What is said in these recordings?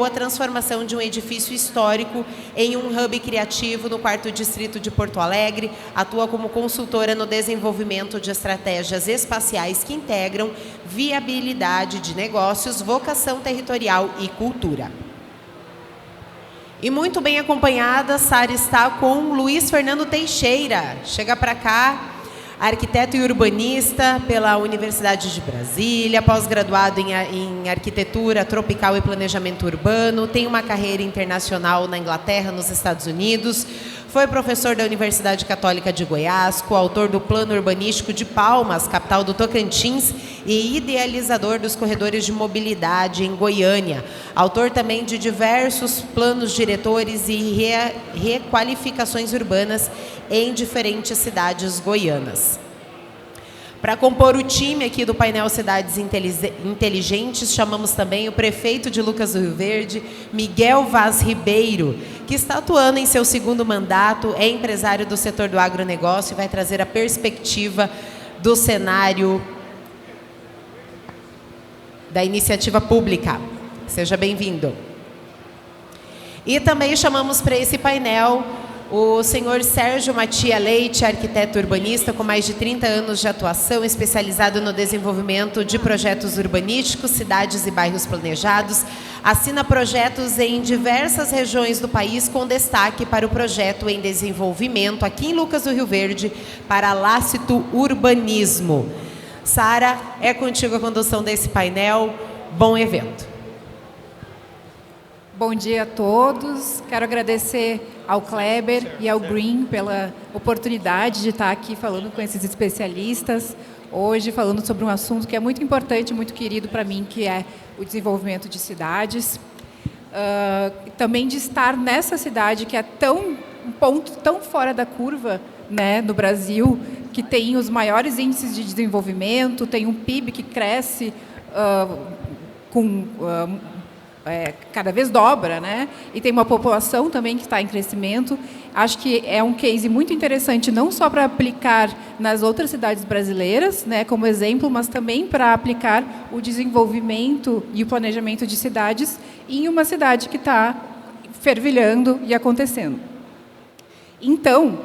a transformação de um edifício histórico em um hub criativo no 4º Distrito de Porto Alegre. Atua como consultora no desenvolvimento de estratégias espaciais que integram viabilidade de negócios, vocação territorial e cultura. E muito bem acompanhada, Sara está com Luiz Fernando Teixeira. Chega para cá, arquiteto e urbanista pela Universidade de Brasília, pós-graduado em arquitetura tropical e planejamento urbano, tem uma carreira internacional na Inglaterra, nos Estados Unidos, foi professor da Universidade Católica de Goiás, coautor do Plano Urbanístico de Palmas, capital do Tocantins, e idealizador dos corredores de mobilidade em Goiânia. Autor também de diversos planos diretores e requalificações urbanas em diferentes cidades goianas. Para compor o time aqui do painel Cidades Inteligentes, chamamos também o prefeito de Lucas do Rio Verde, Miguel Vaz Ribeiro, que está atuando em seu 2º mandato, é empresário do setor do agronegócio e vai trazer a perspectiva do cenário da iniciativa pública. Seja bem-vindo. E também chamamos para esse painel o senhor Sérgio Matia Leite, arquiteto urbanista com mais de 30 anos de atuação, especializado no desenvolvimento de projetos urbanísticos, cidades e bairros planejados. Assina projetos em diversas regiões do país, com destaque para o projeto em desenvolvimento aqui em Lucas do Rio Verde, para Lácito Urbanismo. Sara, é contigo a condução desse painel. Bom evento. Bom dia a todos. Quero agradecer ao Kleber e ao Green pela oportunidade de estar aqui falando com esses especialistas, hoje falando sobre um assunto que é muito importante, muito querido para mim, que é o desenvolvimento de cidades. Também de estar nessa cidade que é um ponto tão fora da curva, né, no Brasil, que tem os maiores índices de desenvolvimento, tem um PIB que cresce cada vez dobra, né? E tem uma população também que está em crescimento. Acho que é um case muito interessante, não só para aplicar nas outras cidades brasileiras, né, como exemplo, mas também para aplicar o desenvolvimento e o planejamento de cidades em uma cidade que está fervilhando e acontecendo. Então,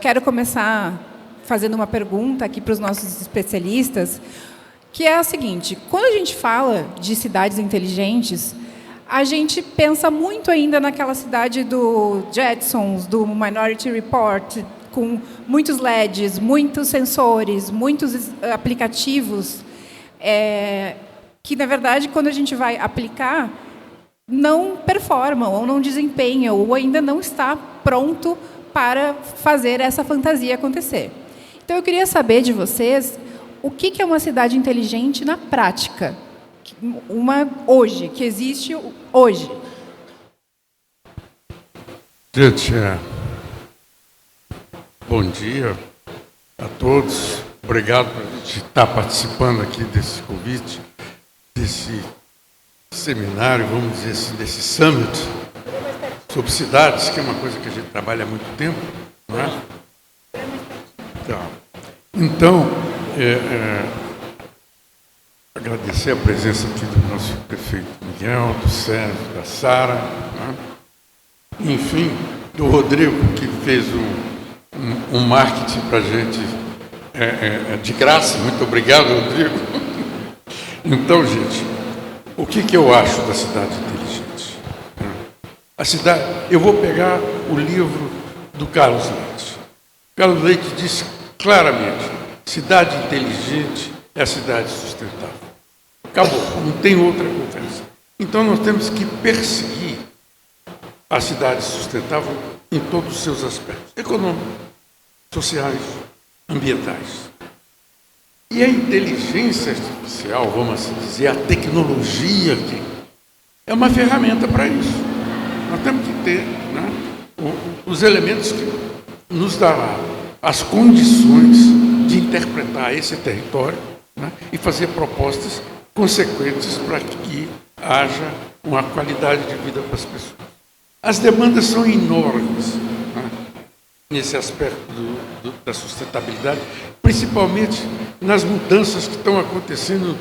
quero começar fazendo uma pergunta aqui para os nossos especialistas, que é a seguinte: quando a gente fala de cidades inteligentes, a gente pensa muito ainda naquela cidade do Jetsons, do Minority Report, com muitos LEDs, muitos sensores, muitos aplicativos, que, na verdade, quando a gente vai aplicar, não performam, ou não desempenham, ou ainda não está pronto para fazer essa fantasia acontecer. Então, eu queria saber de vocês o que é uma cidade inteligente na prática, hoje, que existe hoje. Gente, bom dia a todos. Obrigado por a gente estar participando aqui desse convite, desse seminário, vamos dizer assim, desse summit sobre cidades, que é uma coisa que a gente trabalha há muito tempo, não é? Então, agradecer a presença aqui do nosso prefeito Miguel, do Sérgio, da Sara, né? Enfim, do Rodrigo, que fez um marketing para a gente de graça. Muito obrigado, Rodrigo. Então, gente, o que eu acho da cidade inteligente? A cidade, eu vou pegar o livro do Carlos Leite. Carlos Leite disse claramente: cidade inteligente é a cidade sustentável. Acabou, não tem outra conversa. Então, nós temos que perseguir a cidade sustentável em todos os seus aspectos: econômicos, sociais, ambientais. E a inteligência artificial, vamos assim dizer, a tecnologia aqui, é uma ferramenta para isso. Nós temos que ter, né, os elementos que nos dará as condições de interpretar esse território, né, e fazer propostas consequentes para que haja uma qualidade de vida para as pessoas. As demandas são enormes, né, nesse aspecto da sustentabilidade, principalmente nas mudanças que estão acontecendo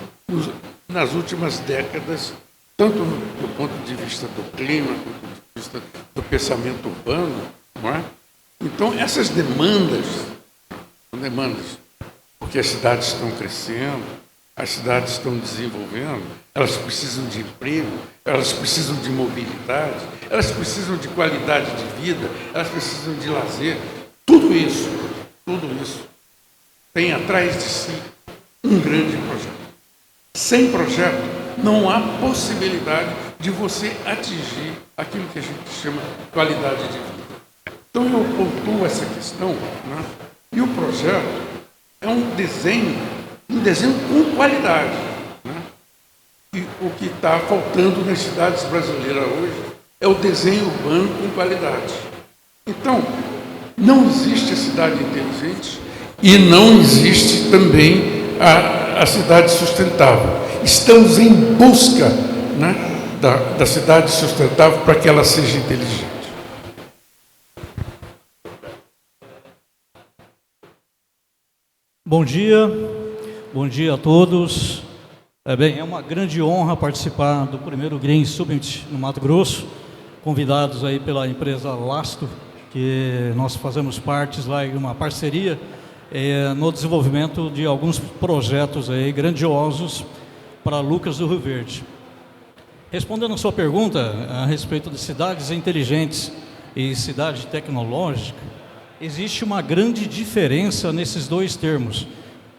nas últimas décadas, tanto do ponto de vista do clima, do ponto de vista do pensamento urbano, não é? Então, essas demandas, são demandas, porque as cidades estão crescendo, as cidades estão desenvolvendo, elas precisam de emprego, elas precisam de mobilidade, elas precisam de qualidade de vida, elas precisam de lazer. Tudo isso tem atrás de si um grande projeto. Sem projeto, não há possibilidade de você atingir aquilo que a gente chama de qualidade de vida. Então, eu pontuo essa questão, né? E o projeto é um desenho com qualidade, né? E o que está faltando nas cidades brasileiras hoje é o desenho urbano com qualidade. Então, não existe a cidade inteligente e não existe também a cidade sustentável. Estamos em busca, né, da cidade sustentável para que ela seja inteligente. Bom dia a todos. É uma grande honra participar do primeiro Green Summit no Mato Grosso, convidados aí pela empresa Lasto, que nós fazemos parte lá de uma parceria no desenvolvimento de alguns projetos aí grandiosos para Lucas do Rio Verde. Respondendo a sua pergunta a respeito de cidades inteligentes e cidade tecnológica, existe uma grande diferença nesses dois termos,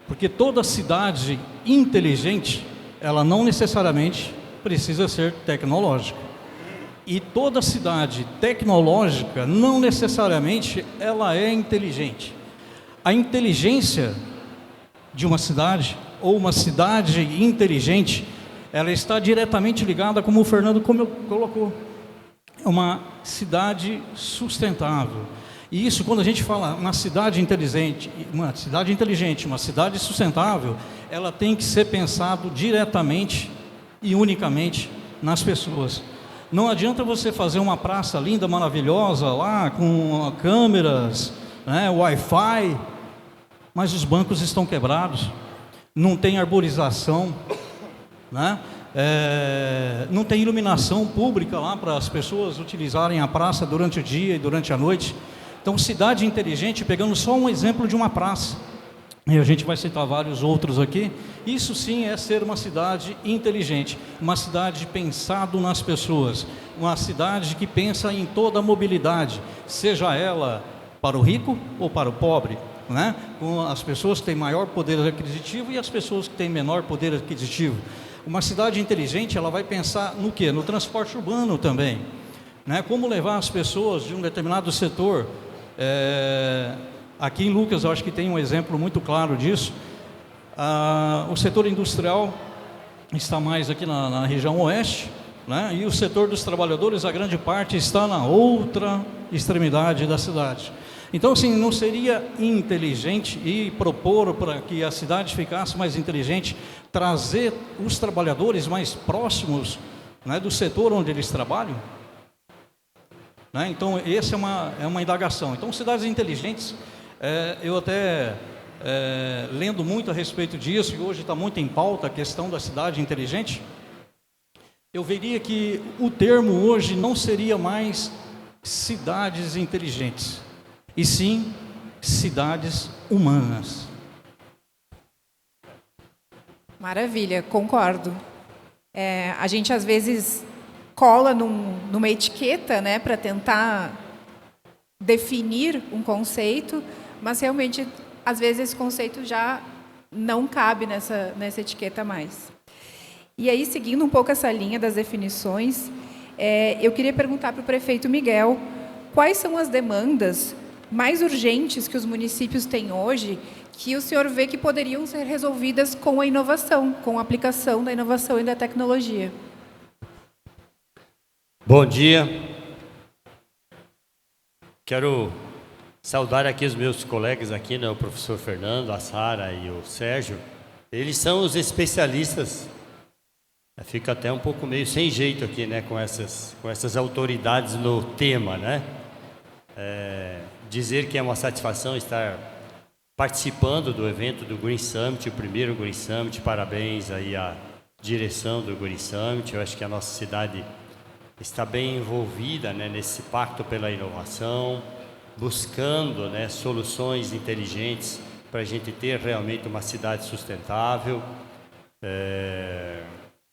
porque toda cidade inteligente, ela não necessariamente precisa ser tecnológica. E toda cidade tecnológica, não necessariamente ela é inteligente. A inteligência de uma cidade, ou uma cidade inteligente, ela está diretamente ligada, como o Fernando colocou, é uma cidade sustentável. E isso, quando a gente fala uma cidade inteligente, uma cidade sustentável, ela tem que ser pensado diretamente e unicamente nas pessoas. Não adianta você fazer uma praça linda, maravilhosa, lá com câmeras, né, Wi-Fi, mas os bancos estão quebrados, não tem arborização, né? Não tem iluminação pública lá para as pessoas utilizarem a praça durante o dia e durante a noite. Então, cidade inteligente, pegando só um exemplo de uma praça, e a gente vai citar vários outros aqui, isso sim é ser uma cidade inteligente, uma cidade pensado nas pessoas, uma cidade que pensa em toda a mobilidade, seja ela para o rico ou para o pobre, né? Com as pessoas que têm maior poder aquisitivo e as pessoas que têm menor poder aquisitivo. Uma cidade inteligente, ela vai pensar no quê? No transporte urbano também, né? Como levar as pessoas de um determinado setor. Aqui em Lucas, eu acho que tem um exemplo muito claro disso. O setor industrial está mais aqui na região oeste, né? E o setor dos trabalhadores, a grande parte, está na outra extremidade da cidade. Então, assim, não seria inteligente e propor para que a cidade ficasse mais inteligente, trazer os trabalhadores mais próximos, né, do setor onde eles trabalham? Né? Então, essa é uma indagação. Então, cidades inteligentes, eu até lendo muito a respeito disso, e hoje está muito em pauta a questão da cidade inteligente, eu veria que o termo hoje não seria mais cidades inteligentes, e sim cidades humanas. Maravilha, concordo. A gente às vezes cola numa etiqueta, né, para tentar definir um conceito, mas realmente às vezes esse conceito já não cabe nessa etiqueta mais. E aí, seguindo um pouco essa linha das definições, eu queria perguntar para o prefeito Miguel quais são as demandas mais urgentes que os municípios têm hoje, que o senhor vê que poderiam ser resolvidas com a inovação, com a aplicação da inovação e da tecnologia. Bom dia. Quero saudar aqui os meus colegas aqui, né, o professor Fernando, a Sara e o Sérgio. Eles são os especialistas. Fica até um pouco meio sem jeito aqui, né, com essas autoridades no tema, né? Dizer que é uma satisfação estar participando do evento do Green Summit, o primeiro Green Summit. Parabéns aí à direção do Green Summit. Eu acho que a nossa cidade está bem envolvida, né, nesse pacto pela inovação, buscando, né, soluções inteligentes para a gente ter realmente uma cidade sustentável.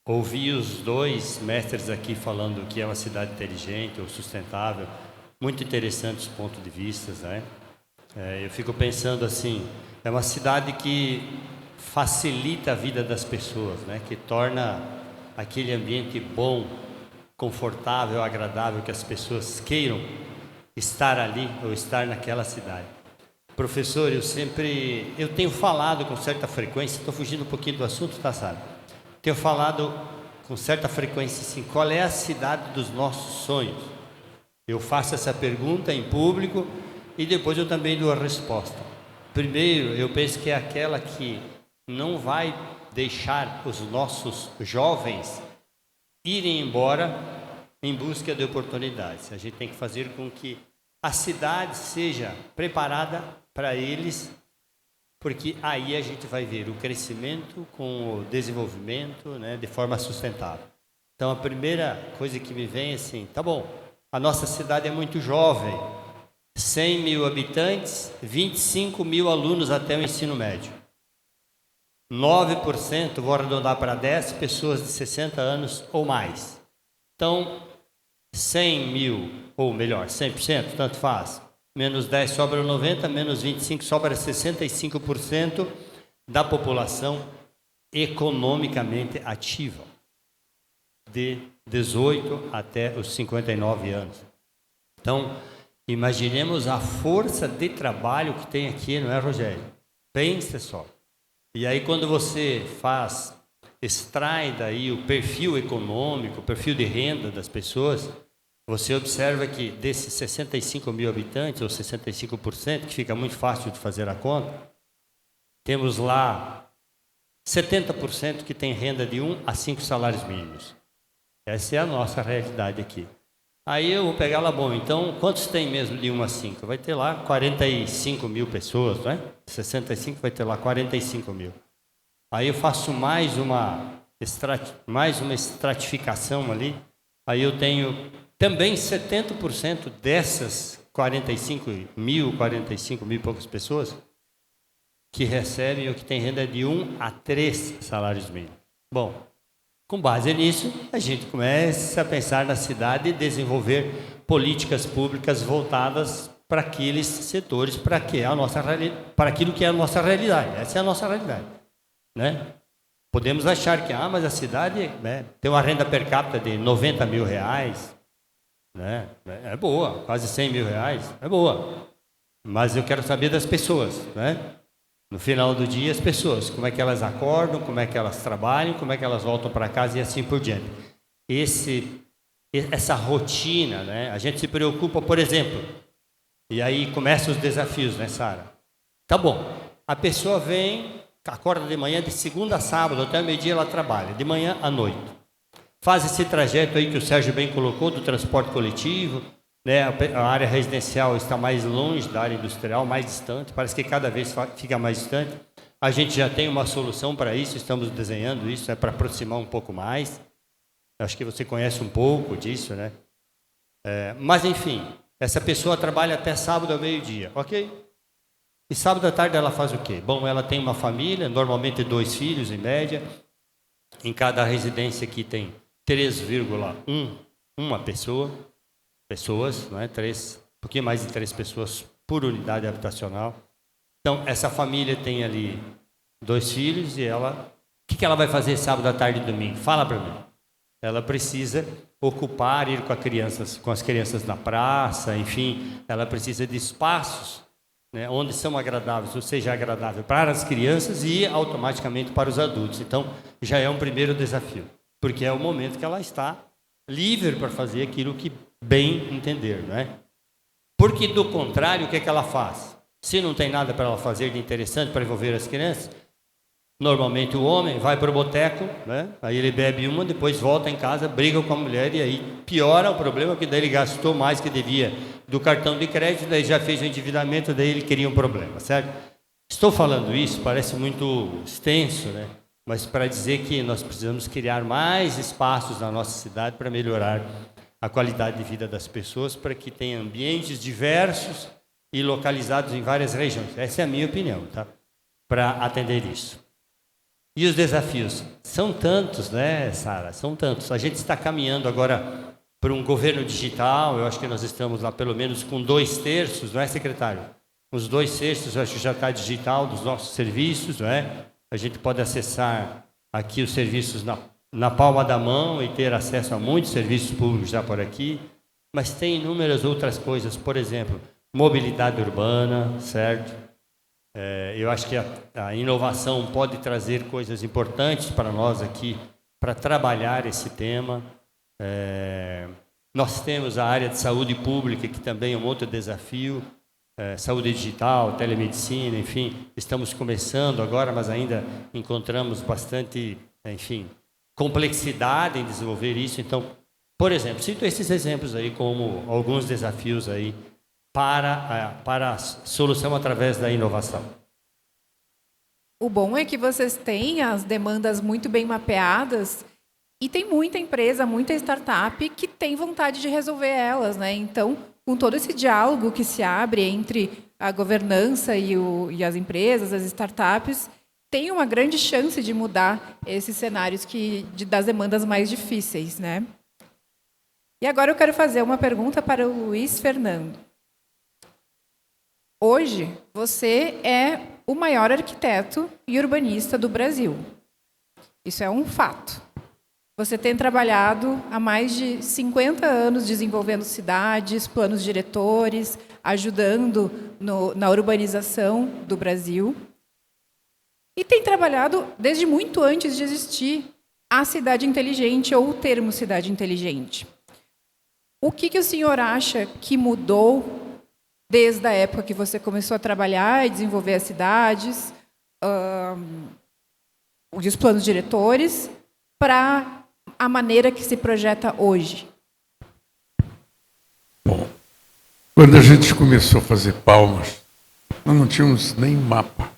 Ouvi os dois mestres aqui falando que é uma cidade inteligente ou sustentável, muito interessantes pontos de vista, né? Eu fico pensando assim, é uma cidade que facilita a vida das pessoas, né? Que torna aquele ambiente bom, confortável, agradável, que as pessoas queiram estar ali ou estar naquela cidade. Professor, eu tenho falado com certa frequência, estou fugindo um pouquinho do assunto, tá, Sara? Tenho falado com certa frequência assim, qual é a cidade dos nossos sonhos? Eu faço essa pergunta em público e depois eu também dou a resposta. Primeiro, eu penso que é aquela que não vai deixar os nossos jovens irem embora em busca de oportunidades. A gente tem que fazer com que a cidade seja preparada para eles, porque aí a gente vai ver o crescimento com o desenvolvimento, né, de forma sustentável. Então, a primeira coisa que me vem é assim, tá bom, a nossa cidade é muito jovem, 100 mil habitantes, 25 mil alunos até o ensino médio. 9%, vou arredondar para 10, pessoas de 60 anos ou mais. Então, 100 mil, ou melhor, 100%, tanto faz. Menos 10 sobra 90, menos 25 sobra 65% da população economicamente ativa, de 18 até os 59 anos. Então, imaginemos a força de trabalho que tem aqui, não é, Rogério? Pense só. E aí, quando você extrai daí o perfil econômico, o perfil de renda das pessoas, você observa que desses 65 mil habitantes, ou 65%, que fica muito fácil de fazer a conta, temos lá 70% que tem renda de 1 a 5 salários mínimos. Essa é a nossa realidade aqui. Aí eu vou pegar lá, bom, então quantos tem mesmo de 1 a 5? Vai ter lá 45 mil pessoas, não é? 65 vai ter lá 45 mil. Aí eu faço mais uma estratificação ali, aí eu tenho também 70% dessas 45 mil e poucas pessoas que recebem ou que têm renda de 1 a 3 salários mínimos. Bom, com base nisso, a gente começa a pensar na cidade e desenvolver políticas públicas voltadas para aqueles setores, para aquilo que é a nossa realidade. Essa é a nossa realidade, né? Podemos achar que mas a cidade, né, tem uma renda per capita de 90 mil reais, né? É boa, quase 100 mil reais, é boa. Mas eu quero saber das pessoas, né? No final do dia, as pessoas, como é que elas acordam, como é que elas trabalham, como é que elas voltam para casa e assim por diante. Essa rotina, né? A gente se preocupa, por exemplo, e aí começam os desafios, né, Sara? Tá bom, a pessoa vem, acorda de manhã, de segunda a sábado, até meio-dia ela trabalha, de manhã à noite. Faz esse trajeto aí que o Sérgio bem colocou, do transporte coletivo, né? A área residencial está mais longe da área industrial, mais distante, parece que cada vez fica mais distante. A gente já tem uma solução para isso, estamos desenhando isso, para aproximar um pouco mais. Acho que você conhece um pouco disso, né? Mas, enfim, essa pessoa trabalha até sábado ao meio-dia, ok? E sábado à tarde ela faz o quê? Bom, ela tem uma família, normalmente 2 filhos em média. Em cada residência aqui tem 3,1 pessoas, não é? Um pouquinho mais de 3 pessoas por unidade habitacional. Então, essa família tem ali 2 filhos e ela... O que ela vai fazer sábado à tarde e domingo? Fala para mim. Ela precisa ir com as crianças na praça, enfim, ela precisa de espaços, né, onde são agradáveis, ou seja, agradável para as crianças e automaticamente para os adultos. Então, já é um primeiro desafio, porque é o momento que ela está livre para fazer aquilo que bem entender, não é? Porque, do contrário, o que é que ela faz? Se não tem nada para ela fazer de interessante para envolver as crianças, normalmente o homem vai para o boteco, né? Aí ele bebe uma, depois volta em casa, briga com a mulher e aí piora o problema, porque daí ele gastou mais que devia do cartão de crédito, daí já fez o endividamento, daí ele queria um problema, certo? Estou falando isso, parece muito extenso, né? Mas para dizer que nós precisamos criar mais espaços na nossa cidade para melhorar a qualidade de vida das pessoas para que tenha ambientes diversos e localizados em várias regiões. Essa é a minha opinião, tá? Para atender isso. E os desafios? São tantos, né, Sara? São tantos. A gente está caminhando agora para um governo digital. Eu acho que nós estamos lá pelo menos com 2/3, não é, secretário? Os 2/3, eu acho que já está digital dos nossos serviços, não é? A gente pode acessar aqui os serviços na palma da mão e ter acesso a muitos serviços públicos já por aqui, mas tem inúmeras outras coisas, por exemplo, mobilidade urbana, certo? Eu acho que a inovação pode trazer coisas importantes para nós aqui, para trabalhar esse tema. Nós temos a área de saúde pública, que também é um outro desafio, saúde digital, telemedicina, enfim, estamos começando agora, mas ainda encontramos bastante, enfim, complexidade em desenvolver isso. Então, por exemplo, cito esses exemplos aí como alguns desafios aí para a solução através da inovação. O bom é que vocês têm as demandas muito bem mapeadas e tem muita empresa, muita startup que tem vontade de resolver elas, né? Então, com todo esse diálogo que se abre entre a governança e as empresas, as startups, tem uma grande chance de mudar esses cenários das demandas mais difíceis, né? E agora eu quero fazer uma pergunta para o Luiz Fernando. Hoje, você é o maior arquiteto e urbanista do Brasil. Isso é um fato. Você tem trabalhado há mais de 50 anos desenvolvendo cidades, planos diretores, ajudando na urbanização do Brasil. E tem trabalhado desde muito antes de existir a cidade inteligente ou o termo cidade inteligente. O que o senhor acha que mudou desde a época que você começou a trabalhar e desenvolver as cidades, os planos diretores, para a maneira que se projeta hoje? Bom, quando a gente começou a fazer Palmas, nós não tínhamos nem mapa.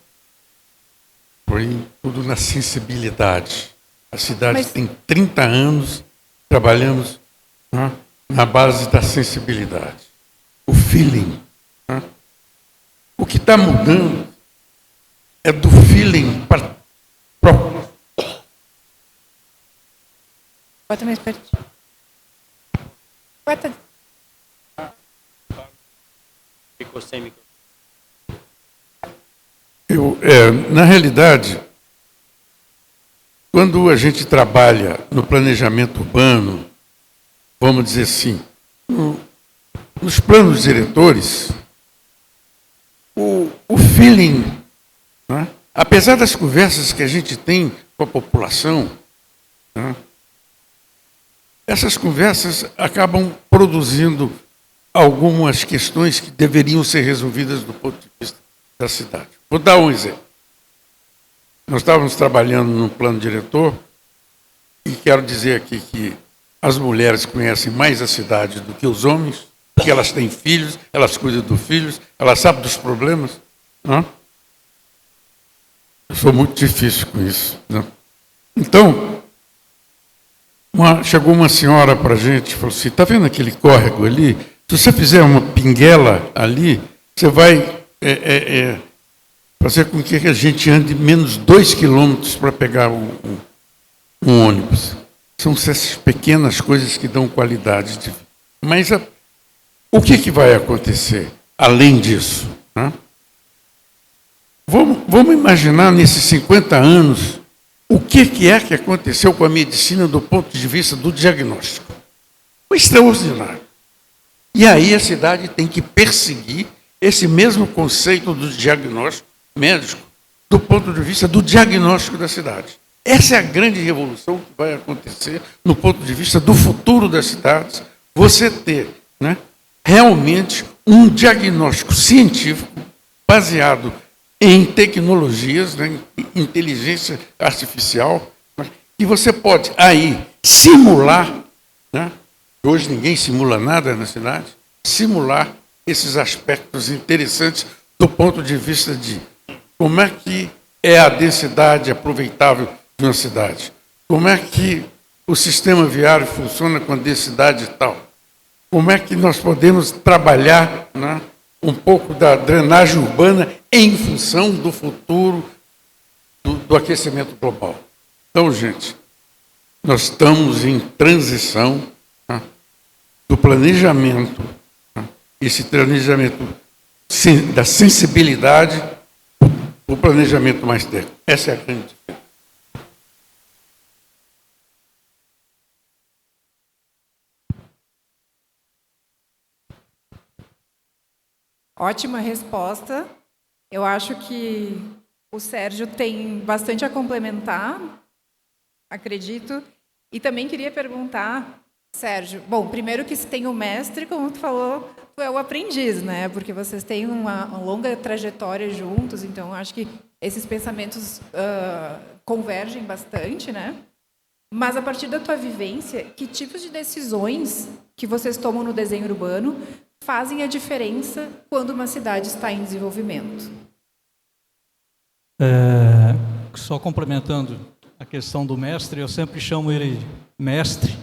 Foi tudo na sensibilidade. A cidade tem 30 anos, trabalhamos na base da sensibilidade. O feeling. O que está mudando é do feeling para próprio. Bota mais perto. Bota. Ficou sem microfone. Na realidade, quando a gente trabalha no planejamento urbano, vamos dizer assim, nos planos diretores, o feeling, né? Apesar das conversas que a gente tem com a população, né? Essas conversas acabam produzindo algumas questões que deveriam ser resolvidas do ponto de vista da cidade. Vou dar um exemplo. Nós estávamos trabalhando num plano diretor e quero dizer aqui que as mulheres conhecem mais a cidade do que os homens, porque elas têm filhos, elas cuidam dos filhos, elas sabem dos problemas. Não? Eu sou muito difícil com isso. Não? Então, chegou uma senhora para a gente e falou assim, está vendo aquele córrego ali? Se você fizer uma pinguela ali, você vai fazer com que a gente ande menos 2 quilômetros para pegar um ônibus. São essas pequenas coisas que dão qualidade de vida. Mas o que vai acontecer além disso? Né? Vamos imaginar nesses 50 anos o que é que aconteceu com a medicina do ponto de vista do diagnóstico. Foi extraordinário. E aí a cidade tem que perseguir esse mesmo conceito do diagnóstico médico do ponto de vista do diagnóstico da cidade. Essa é a grande revolução que vai acontecer no ponto de vista do futuro das cidades, você ter, né, realmente um diagnóstico científico baseado em tecnologias, né, em inteligência artificial, né, que você pode aí simular, né, hoje ninguém simula nada na cidade, simular esses aspectos interessantes do ponto de vista de como é que é a densidade aproveitável de uma cidade, como é que o sistema viário funciona com a densidade tal. como é que nós podemos trabalhar, né, um pouco da drenagem urbana em função do futuro do aquecimento global. Então, gente, nós estamos em transição, né, do planejamento, né, esse planejamento da sensibilidade, o planejamento mais técnico. Essa é a grande diferença. Ótima resposta. Eu acho que o Sérgio tem bastante a complementar, acredito. E também queria perguntar, Sérgio, bom, primeiro que se tem o mestre, como tu falou, tu é o aprendiz, né? Porque vocês têm uma longa trajetória juntos, então acho que esses pensamentos convergem bastante, né? Mas a partir da tua vivência, que tipos de decisões que vocês tomam no desenho urbano fazem a diferença quando uma cidade está em desenvolvimento? Só complementando a questão do mestre, eu sempre chamo ele mestre,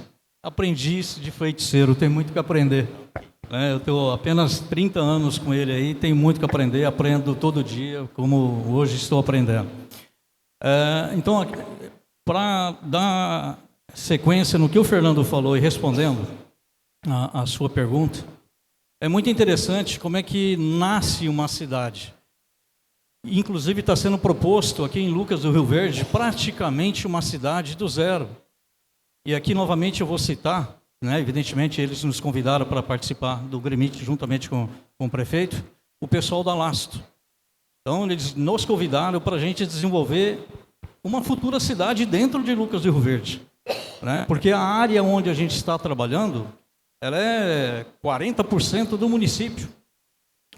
aprendiz de feiticeiro, tem muito que aprender. Eu estou apenas 30 anos com ele aí, tenho muito que aprender, aprendo todo dia, como hoje estou aprendendo. Então, para dar sequência no que o Fernando falou e respondendo a sua pergunta, é muito interessante como é que nasce uma cidade. Inclusive está sendo proposto aqui em Lucas do Rio Verde praticamente uma cidade do zero. E aqui novamente eu vou citar, né, evidentemente eles nos convidaram para participar do Gremite juntamente com o prefeito, o pessoal da Lasto. Então eles nos convidaram para a gente desenvolver uma futura cidade dentro de Lucas do Rio Verde, né? Porque a área onde a gente está trabalhando, ela é 40% do município.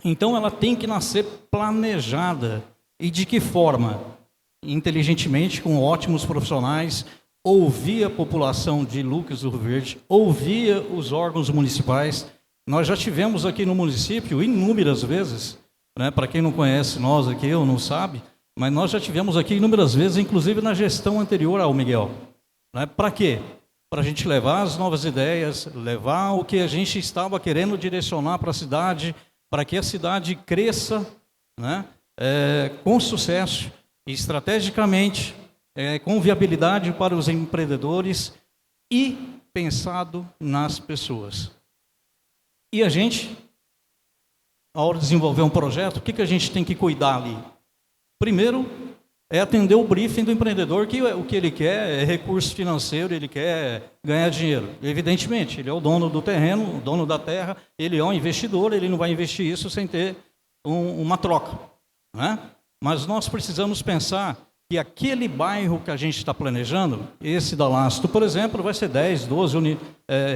Então, ela tem que nascer planejada. E de que forma? Inteligentemente, com ótimos profissionais, ouvir a população de Lucas do Rio Verde, ouvir os órgãos municipais. Nós já tivemos aqui no município inúmeras vezes, né? Para quem não conhece nós aqui ou não sabe, mas nós já tivemos aqui inúmeras vezes, inclusive na gestão anterior ao Miguel. Né? Para quê? Para a gente levar as novas ideias, levar o que a gente estava querendo direcionar para a cidade, para que a cidade cresça, né, com sucesso, estrategicamente, com viabilidade para os empreendedores e pensado nas pessoas. E a gente, ao hora de desenvolver um projeto, o que a gente tem que cuidar ali? Primeiro, é atender o briefing do empreendedor, que o que ele quer é recurso financeiro, ele quer ganhar dinheiro. Evidentemente, ele é o dono do terreno, o dono da terra, ele é um investidor, ele não vai investir isso sem ter uma troca, né? Mas nós precisamos pensar que aquele bairro que a gente está planejando, esse da Lasto, por exemplo, vai ser 10, 12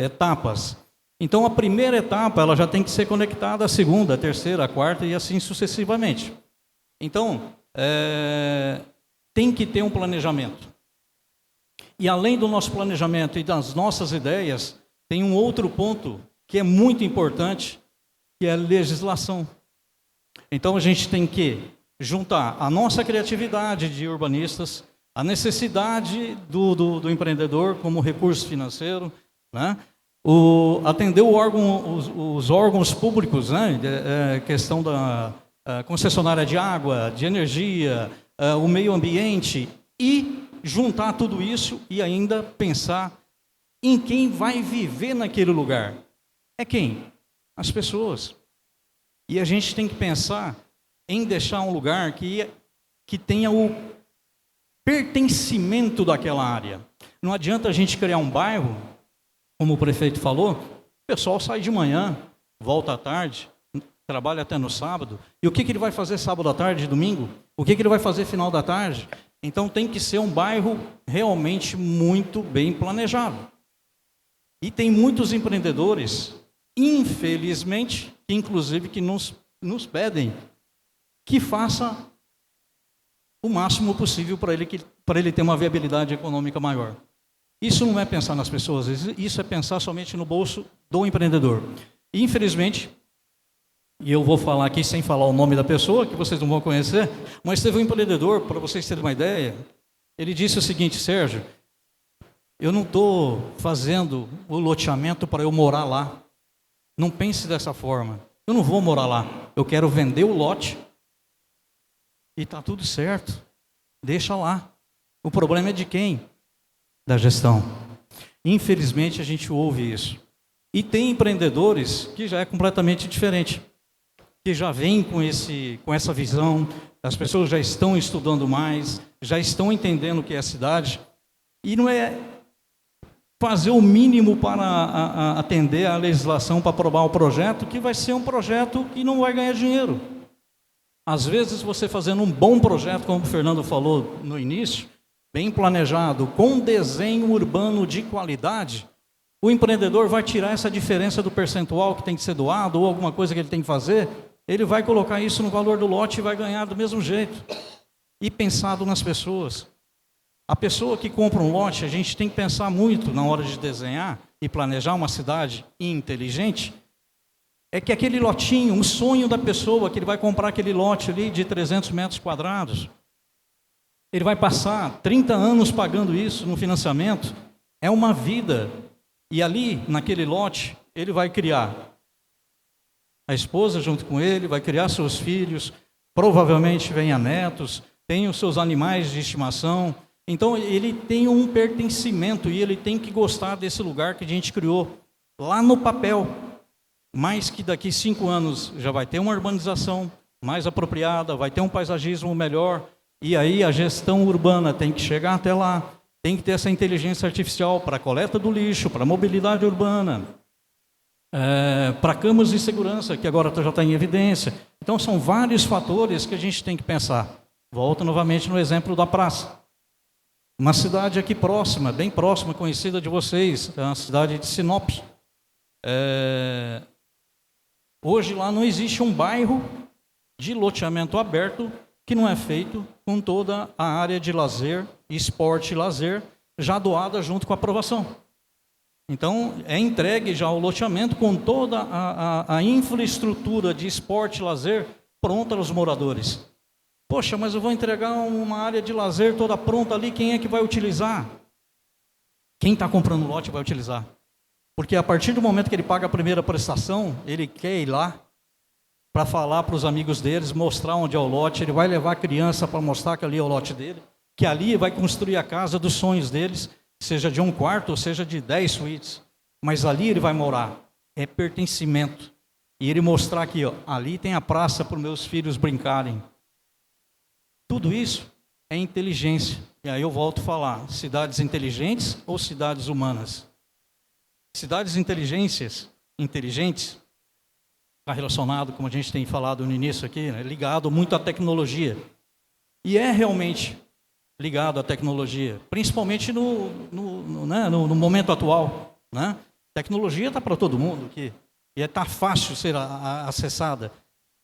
etapas. Então, a primeira etapa ela já tem que ser conectada à segunda, à terceira, à quarta e assim sucessivamente. Então, tem que ter um planejamento. E além do nosso planejamento e das nossas ideias, tem um outro ponto que é muito importante, que é a legislação. Então a gente tem que juntar a nossa criatividade de urbanistas, a necessidade do empreendedor como recurso financeiro, né? Atender os órgãos públicos, né? Questão da concessionária de água, de energia, o meio ambiente, e juntar tudo isso e ainda pensar em quem vai viver naquele lugar. É quem? As pessoas. E a gente tem que pensar em deixar um lugar que tenha o pertencimento daquela área. Não adianta a gente criar um bairro, como o prefeito falou, o pessoal sai de manhã, volta à tarde, trabalha até no sábado, e o que ele vai fazer sábado à tarde e domingo? O que ele vai fazer final da tarde? Então tem que ser um bairro realmente muito bem planejado. E tem muitos empreendedores, infelizmente, inclusive que nos pedem que faça o máximo possível para ele ter uma viabilidade econômica maior. Isso não é pensar nas pessoas, isso é pensar somente no bolso do empreendedor. E, infelizmente, e eu vou falar aqui sem falar o nome da pessoa, que vocês não vão conhecer, mas teve um empreendedor, para vocês terem uma ideia, ele disse o seguinte: Sérgio, eu não estou fazendo o loteamento para eu morar lá, Não pense dessa forma. Eu não vou morar lá. Eu quero vender o lote e está tudo certo. Deixa lá. O problema é de quem? Da gestão. Infelizmente, a gente ouve isso. E tem empreendedores que já é completamente diferente, que já vêm com essa visão, as pessoas já estão estudando mais, já estão entendendo o que é a cidade, e não é fazer o mínimo para atender à legislação, para aprovar o projeto, que vai ser um projeto que não vai ganhar dinheiro. Às vezes, você fazendo um bom projeto, como o Fernando falou no início, bem planejado, com desenho urbano de qualidade, o empreendedor vai tirar essa diferença do percentual que tem que ser doado ou alguma coisa que ele tem que fazer, ele vai colocar isso no valor do lote e vai ganhar do mesmo jeito. E pensado nas pessoas. A pessoa que compra um lote, a gente tem que pensar muito na hora de desenhar e planejar uma cidade inteligente, é que aquele lotinho, um sonho da pessoa, que ele vai comprar aquele lote ali de 300 metros quadrados, ele vai passar 30 anos pagando isso no financiamento, é uma vida. E ali, naquele lote, ele vai criar a esposa junto com ele, vai criar seus filhos, provavelmente venha netos, tem os seus animais de estimação. Então, ele tem um pertencimento e ele tem que gostar desse lugar que a gente criou lá no papel. Mais que daqui 5 anos já vai ter uma urbanização mais apropriada, vai ter um paisagismo melhor, e aí a gestão urbana tem que chegar até lá. Tem que ter essa inteligência artificial para a coleta do lixo, para a mobilidade urbana, para camas de segurança, que agora já está em evidência. Então, são vários fatores que a gente tem que pensar. Volto novamente no exemplo da praça. Uma cidade aqui próxima, bem próxima, conhecida de vocês, é a cidade de Sinop. Hoje lá não existe um bairro de loteamento aberto que não é feito com toda a área de lazer, esporte e lazer, já doada junto com a aprovação. Então, é entregue já o loteamento com toda a infraestrutura de esporte e lazer pronta aos moradores. Poxa, mas eu vou entregar uma área de lazer toda pronta ali, quem é que vai utilizar? Quem está comprando o lote vai utilizar. Porque a partir do momento que ele paga a primeira prestação, ele quer ir lá para falar para os amigos deles, mostrar onde é o lote, ele vai levar a criança para mostrar que ali é o lote dele, que ali vai construir a casa dos sonhos deles, seja de 1 quarto ou seja de 10 suítes, mas ali ele vai morar, é pertencimento. E ele mostrar aqui, ó, ali tem a praça para os meus filhos brincarem. Tudo isso é inteligência. E aí eu volto a falar, cidades inteligentes ou cidades humanas? Cidades inteligentes, está relacionado, como a gente tem falado no início aqui, né, ligado muito à tecnologia. E é realmente ligado à tecnologia, principalmente no momento atual. Né? Tecnologia está para todo mundo aqui, e está fácil ser acessada.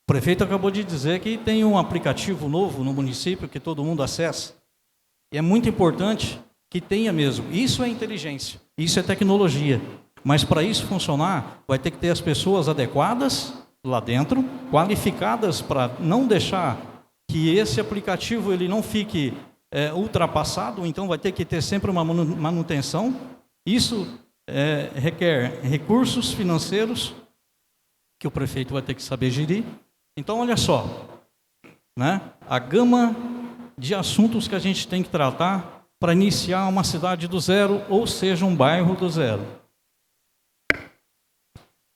O prefeito acabou de dizer que tem um aplicativo novo no município que todo mundo acessa. E é muito importante que tenha mesmo. Isso é inteligência, isso é tecnologia. Mas para isso funcionar, vai ter que ter as pessoas adequadas lá dentro, qualificadas para não deixar que esse aplicativo ele não fique ultrapassado, então vai ter que ter sempre uma manutenção. Isso requer recursos financeiros que o prefeito vai ter que saber gerir. Então, olha só, né? A gama de assuntos que a gente tem que tratar para iniciar uma cidade do zero, ou seja, um bairro do zero.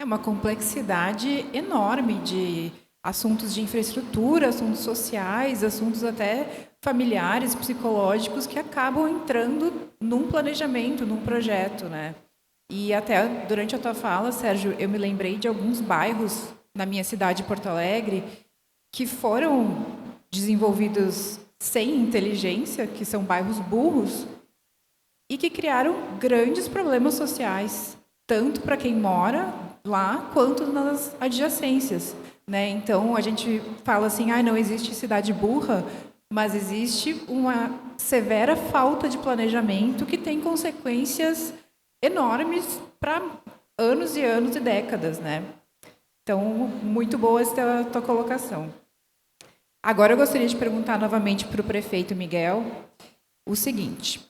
É uma complexidade enorme de assuntos de infraestrutura, assuntos sociais, assuntos até familiares, psicológicos, que acabam entrando num planejamento, num projeto, né? E até durante a tua fala, Sérgio, eu me lembrei de alguns bairros na minha cidade, Porto Alegre, que foram desenvolvidos sem inteligência, que são bairros burros, e que criaram grandes problemas sociais, tanto para quem mora lá, quanto nas adjacências. Né? Então, a gente fala assim, não existe cidade burra, mas existe uma severa falta de planejamento que tem consequências enormes para anos e anos e décadas, né? Então, muito boa essa tua colocação. Agora, eu gostaria de perguntar novamente para o prefeito Miguel o seguinte.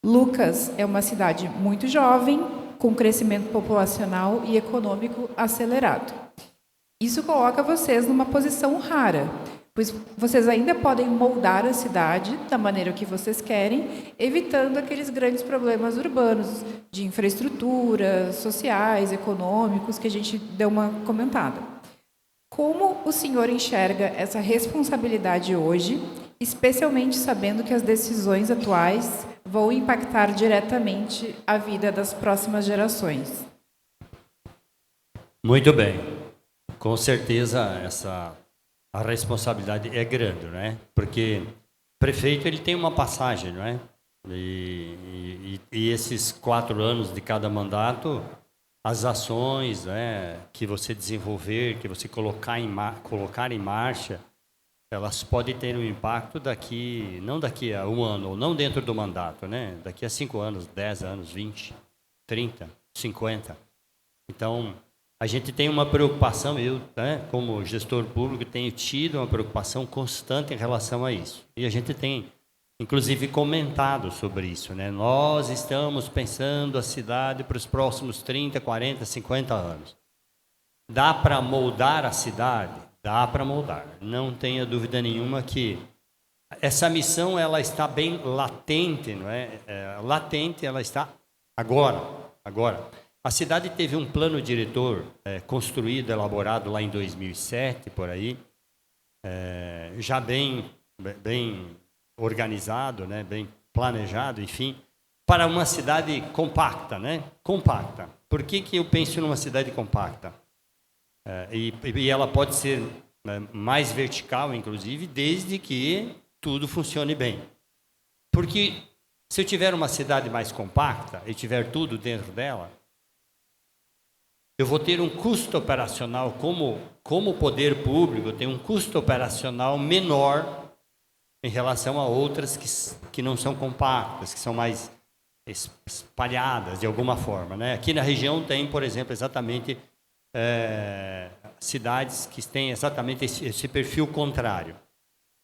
Lucas é uma cidade muito jovem, com crescimento populacional e econômico acelerado. Isso coloca vocês numa posição rara, pois vocês ainda podem moldar a cidade da maneira que vocês querem, evitando aqueles grandes problemas urbanos de infraestrutura, sociais, econômicos, que a gente deu uma comentada. Como o senhor enxerga essa responsabilidade hoje, especialmente sabendo que as decisões atuais vão impactar diretamente a vida das próximas gerações? Muito bem. Com certeza a responsabilidade é grande, né? Porque o prefeito ele tem uma passagem, não é? E esses 4 anos de cada mandato, as ações, né, que você desenvolver, que você colocar em marcha, elas podem ter um impacto não daqui a 1 ano, ou não dentro do mandato, né? Daqui a 5 anos, 10 anos, 20, 30, 50. Então, a gente tem uma preocupação, eu, né, como gestor público, tenho tido uma preocupação constante em relação a isso. E a gente tem, inclusive, comentado sobre isso, né? Nós estamos pensando a cidade para os próximos 30, 40, 50 anos. Dá para moldar a cidade? Dá para moldar. Não tenha dúvida nenhuma que essa missão ela está bem latente, não é? Latente, ela está agora. A cidade teve um plano diretor construído, elaborado lá em 2007, por aí, já bem organizado, né? Bem planejado, enfim, para uma cidade compacta, né? Compacta. Por que eu penso numa cidade compacta? E ela pode ser mais vertical, inclusive, desde que tudo funcione bem. Porque se eu tiver uma cidade mais compacta e tiver tudo dentro dela, eu vou ter um custo operacional, como poder público, tem um custo operacional menor em relação a outras que não são compactas, que são mais espalhadas de alguma forma, né? Aqui na região tem, por exemplo, exatamente cidades que têm exatamente esse perfil contrário.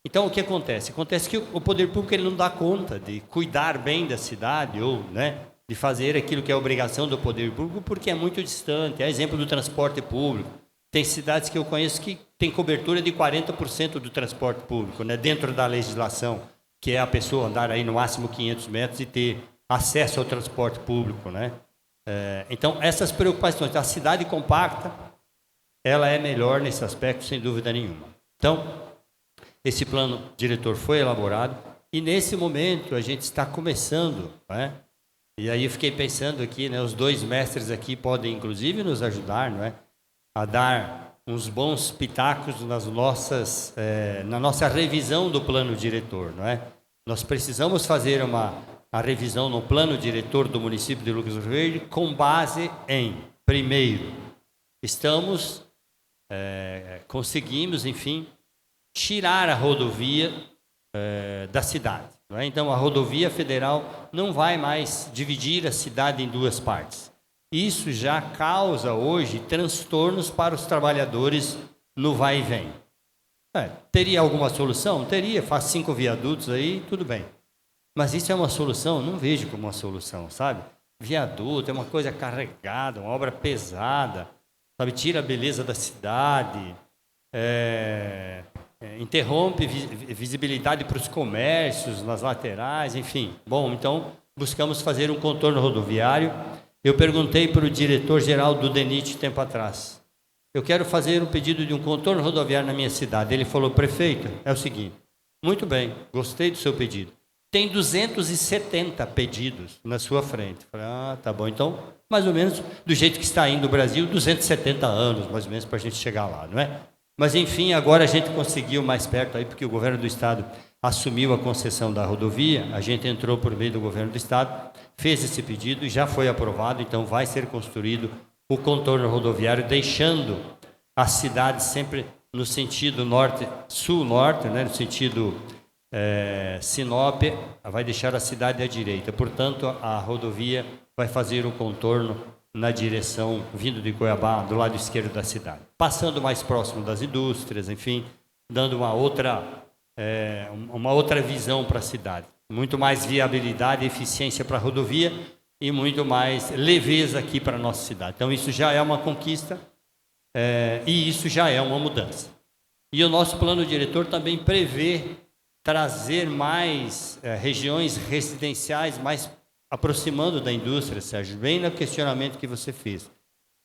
Então, o que acontece? Acontece que o poder público ele não dá conta de cuidar bem da cidade ou, né, de fazer aquilo que é obrigação do poder público, porque é muito distante. É exemplo do transporte público. Tem cidades que eu conheço que tem cobertura de 40% do transporte público, né, dentro da legislação, que é a pessoa andar aí no máximo 500 metros e ter acesso ao transporte público, né? Então, essas preocupações, a cidade compacta, ela é melhor nesse aspecto, sem dúvida nenhuma. Então, esse plano diretor foi elaborado e, nesse momento, a gente está começando, né? E aí eu fiquei pensando aqui, né, os 2 mestres aqui podem, inclusive, nos ajudar, não é? A dar uns bons pitacos na nossa revisão do plano diretor, não é? Nós precisamos fazer a revisão no plano diretor do município de Lucas do Rio Verde com base em, primeiro, conseguimos, enfim, tirar a rodovia da cidade. Não é? Então, a rodovia federal não vai mais dividir a cidade em 2 partes. Isso já causa hoje transtornos para os trabalhadores no vai e vem. Teria alguma solução? Teria, faz 5 viadutos aí, tudo bem. Mas isso é uma solução? Não vejo como uma solução, sabe? Viaduto é uma coisa carregada, uma obra pesada, sabe? Tira a beleza da cidade, interrompe visibilidade para os comércios nas laterais, enfim. Bom, então buscamos fazer um contorno rodoviário. Eu perguntei para o diretor-geral do DENIT tempo atrás. Eu quero fazer um pedido de um contorno rodoviário na minha cidade. Ele falou, prefeito, é o seguinte, muito bem, gostei do seu pedido. Tem 270 pedidos na sua frente. Eu falei, tá bom, então, mais ou menos, do jeito que está indo o Brasil, 270 anos, mais ou menos, para a gente chegar lá, não é? Mas, enfim, agora a gente conseguiu mais perto aí, porque o governo do estado assumiu a concessão da rodovia, a gente entrou por meio do governo do estado, fez esse pedido e já foi aprovado, então vai ser construído o contorno rodoviário, deixando a cidade sempre no sentido norte, sul-norte, né, no sentido Sinop, vai deixar a cidade à direita. Portanto, a rodovia vai fazer o contorno na direção, vindo de Cuiabá, do lado esquerdo da cidade. Passando mais próximo das indústrias, enfim, dando uma outra visão para a cidade. Muito mais viabilidade e eficiência para a rodovia e muito mais leveza aqui para a nossa cidade. Então, isso já é uma conquista e isso já é uma mudança. E o nosso plano diretor também prevê trazer mais regiões residenciais, mais aproximando da indústria, Sérgio, bem no questionamento que você fez.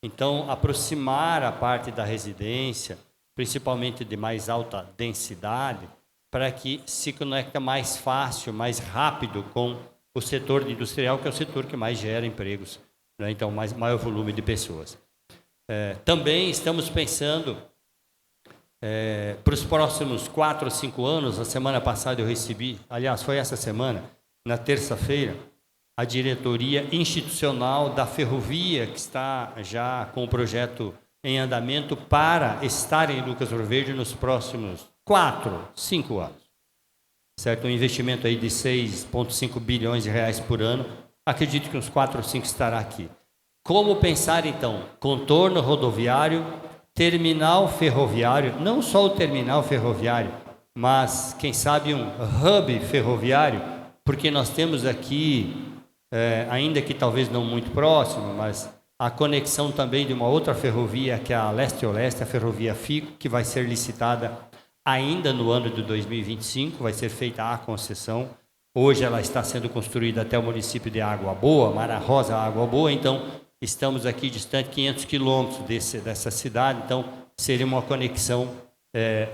Então, aproximar a parte da residência, principalmente de mais alta densidade, para que se conecte mais fácil, mais rápido com o setor industrial, que é o setor que mais gera empregos, né? Então, maior volume de pessoas. Também estamos pensando para os próximos 4 ou 5 anos. A semana passada eu recebi, aliás, foi essa semana, na terça-feira, a diretoria institucional da ferrovia, que está já com o projeto em andamento para estar em Lucas Ouro Verde nos próximos 4, 5 anos. Certo? Um investimento aí de 6,5 bilhões de reais por ano. Acredito que uns 4 ou 5 estará aqui. Como pensar, então, contorno rodoviário, terminal ferroviário, não só o terminal ferroviário, mas, quem sabe, um hub ferroviário, porque nós temos aqui, ainda que talvez não muito próximo, mas a conexão também de uma outra ferrovia, que é a Leste-Oeste, a ferrovia FICO, que vai ser licitada ainda no ano de 2025, vai ser feita a concessão. Hoje ela está sendo construída até o município de Água Boa, Mara Rosa, Água Boa, então estamos aqui distante 500 quilômetros dessa cidade, então seria uma conexão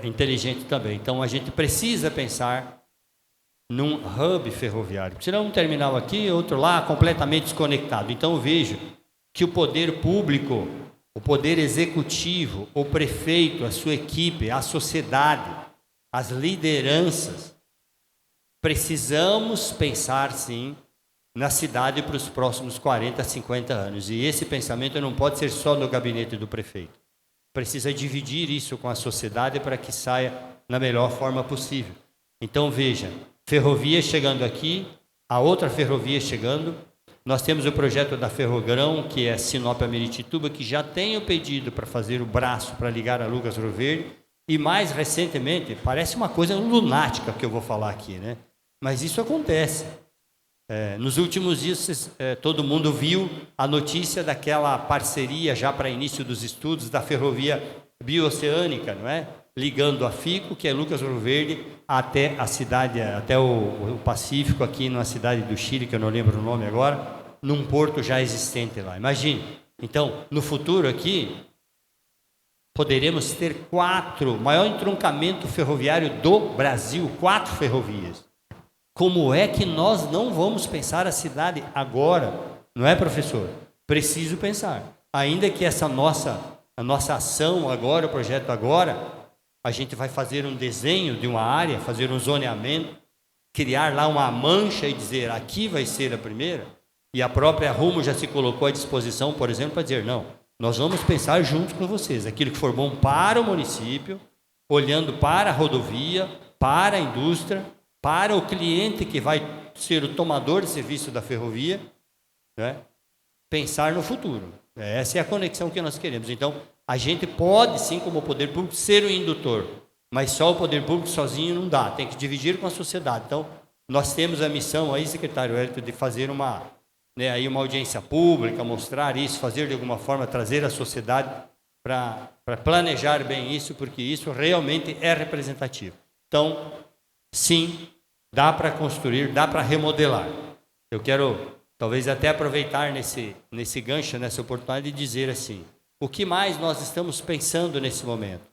inteligente também. Então a gente precisa pensar num hub ferroviário, senão um terminal aqui, outro lá, completamente desconectado. Então eu vejo que o poder público, o poder executivo, o prefeito, a sua equipe, a sociedade, as lideranças, precisamos pensar, sim, na cidade para os próximos 40, 50 anos. E esse pensamento não pode ser só no gabinete do prefeito. Precisa dividir isso com a sociedade para que saia na melhor forma possível. Então, veja, ferrovia chegando aqui, a outra ferrovia chegando. Nós temos o projeto da Ferrogrão, que é Sinop a Miritituba, que já tem o pedido para fazer o braço para ligar a Lucas Ouro Verde. E mais recentemente, parece uma coisa lunática que eu vou falar aqui, né? Mas isso acontece. Nos últimos dias, todo mundo viu a notícia daquela parceria já para início dos estudos da ferrovia bioceânica, não é? Ligando a FICO, que é Lucas Ouro Verde, até a cidade, até o Pacífico, aqui na cidade do Chile, que eu não lembro o nome agora, num porto já existente lá. Imagine. Então, no futuro aqui, poderemos ter 4, maior entroncamento ferroviário do Brasil, 4 ferrovias. Como é que nós não vamos pensar a cidade agora? Não é, professor? Preciso pensar. Ainda que a nossa ação agora, o projeto agora, a gente vai fazer um desenho de uma área, fazer um zoneamento, criar lá uma mancha e dizer, aqui vai ser a primeira. E a própria Rumo já se colocou à disposição, por exemplo, para dizer, não, nós vamos pensar junto com vocês. Aquilo que for bom para o município, olhando para a rodovia, para a indústria, para o cliente que vai ser o tomador de serviço da ferrovia, né? Pensar no futuro. Essa é a conexão que nós queremos. Então, a gente pode, sim, como poder público, ser o indutor, mas só o poder público sozinho não dá, tem que dividir com a sociedade. Então, nós temos a missão aí, secretário Hélito, de fazer uma audiência pública, mostrar isso, fazer de alguma forma, trazer a sociedade para planejar bem isso, porque isso realmente é representativo. Então, sim, dá para construir, dá para remodelar. Eu quero, talvez, até aproveitar nesse gancho, nessa oportunidade, e dizer assim, o que mais nós estamos pensando nesse momento?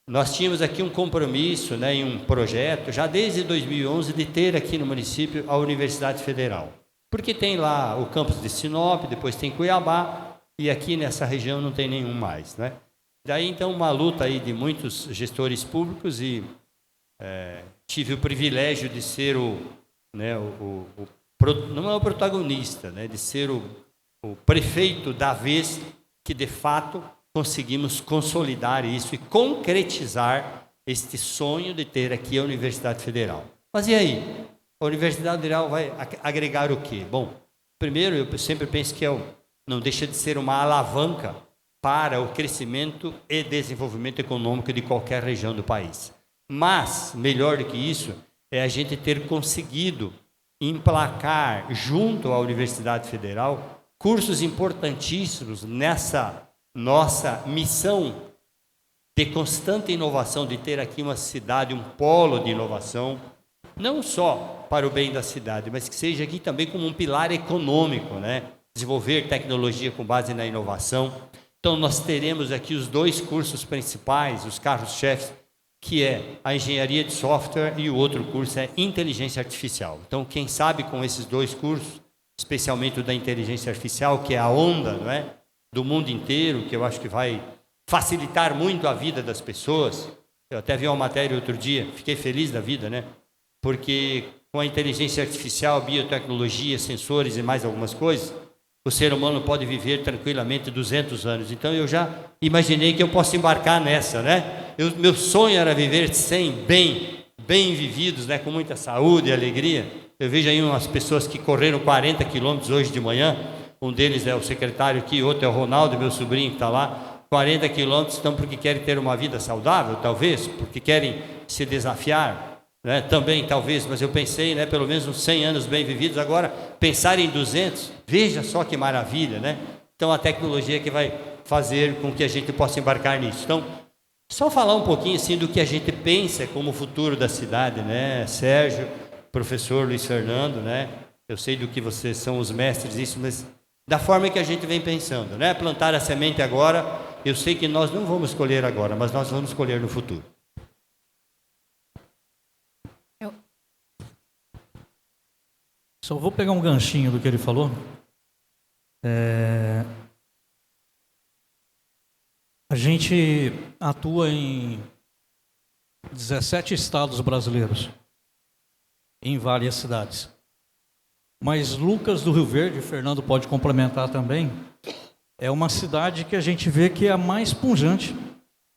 Nós tínhamos aqui um compromisso, né, em um projeto, já desde 2011, de ter aqui no município a Universidade Federal. Porque tem lá o campus de Sinop, depois tem Cuiabá, e aqui nessa região não tem nenhum mais, né? Daí, então, uma luta aí de muitos gestores públicos e tive o privilégio de ser não é o protagonista, né, de ser o prefeito da vez que, de fato, conseguimos consolidar isso e concretizar este sonho de ter aqui a Universidade Federal. Mas e aí? A Universidade Federal vai agregar o quê? Bom, primeiro, eu sempre penso que não deixa de ser uma alavanca para o crescimento e desenvolvimento econômico de qualquer região do país. Mas, melhor do que isso, é a gente ter conseguido emplacar junto à Universidade Federal cursos importantíssimos nessa nossa missão de constante inovação, de ter aqui uma cidade, um polo de inovação, não só para o bem da cidade, mas que seja aqui também como um pilar econômico, né? Desenvolver tecnologia com base na inovação. Então, nós teremos aqui os 2 cursos principais, os carros-chefes, que é a engenharia de software e o outro curso é inteligência artificial. Então, quem sabe com esses 2 cursos, especialmente o da inteligência artificial, que é a onda, não é, do mundo inteiro, que eu acho que vai facilitar muito a vida das pessoas. Eu até vi uma matéria outro dia, fiquei feliz da vida, né? Porque com a inteligência artificial, biotecnologia, sensores e mais algumas coisas, o ser humano pode viver tranquilamente 200 anos. Então eu já imaginei que eu posso embarcar nessa, né? Meu sonho era viver 100 bem vividos, né? Com muita saúde e alegria. Eu vejo aí umas pessoas que correram 40 quilômetros hoje de manhã. Um deles é o secretário aqui, outro é o Ronaldo, meu sobrinho que está lá. 40 quilômetros estão porque querem ter uma vida saudável, talvez, porque querem se desafiar. Né, também, talvez, mas eu pensei, né, pelo menos uns 100 anos bem vividos. Agora, pensar em 200, veja só que maravilha, né? Então, a tecnologia que vai fazer com que a gente possa embarcar nisso. Então, só falar um pouquinho, assim, do que a gente pensa como o futuro da cidade, né? Sérgio, professor Luiz Fernando, né? Eu sei do que vocês são os mestres disso, mas da forma que a gente vem pensando, né? Plantar a semente agora, eu sei que nós não vamos colher agora, mas nós vamos colher no futuro. Só vou pegar um ganchinho do que ele falou. A gente atua em 17 estados brasileiros, em várias cidades. Mas Lucas do Rio Verde, Fernando pode complementar também, é uma cidade que a gente vê que é a mais pujante